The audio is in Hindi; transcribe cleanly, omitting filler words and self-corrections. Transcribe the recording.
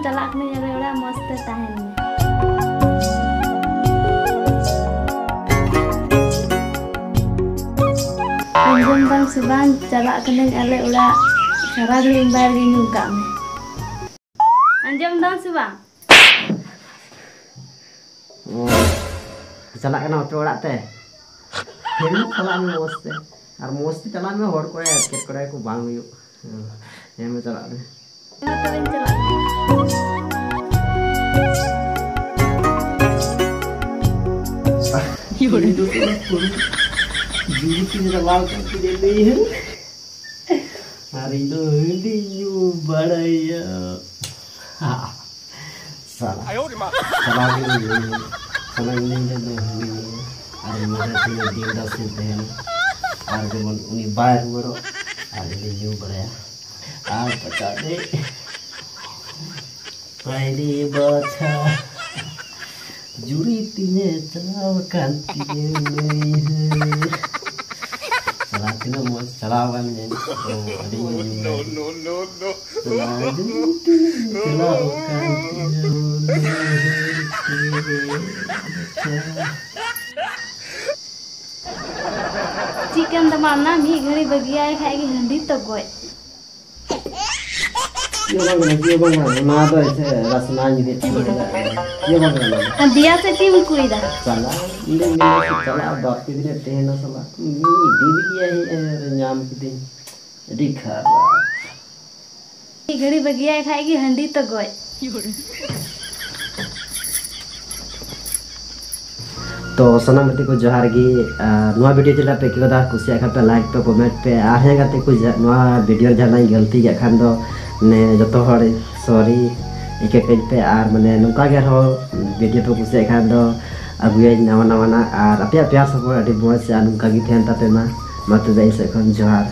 चला कने अरे ओड़ा मस्त ताहन में अंजम दाम सुबान चला कने अरे ओड़ा सारा घड़ी बाहर गे नु का में अंजम दाम सुबान चला कना तो ओड़ा ते हेन चला में मस्त और मस्त चला में हर को एकेट करे को बांग हुयो हे में चला में मतलब चला Yuri itu pun jadi kita lalu kita deh hari itu dia baraya salah salah ini jadi hari mana sih dia dah sudah hari zaman ini bayar baru hari dia baraya apa tadi hari baca Juri tine celawakan tine salah tina mau celawan ya no juri tine celawakan chicken दमाना मी घड़ी बगिया खाएगी हंडी तो गोय ये बंग ना तो ऐसे रसना नहीं ये बंग दिया से टीम कुईदा चला ले चला बाप के दिन तेना सला दीदी किया है नाम के दिन दिखा घड़ी बगिया खाएगी हंडी तो गोय तो सनामती को जोहार गी नवा वीडियो चला पे के कुसिया खा पे लाइक पे कमेंट पे आहे गाते को नवा वीडियो जहां गलती के खान दो ने जतो हर सॉरी एक पेज पे आर माने नुका गे हो वीडियो पे कुसिया खान दो अगुए नवा नवा ना आर अपया प्यार सब अडी बहुत से नुका गी थेन तापे मा मत दे से खन जोहार।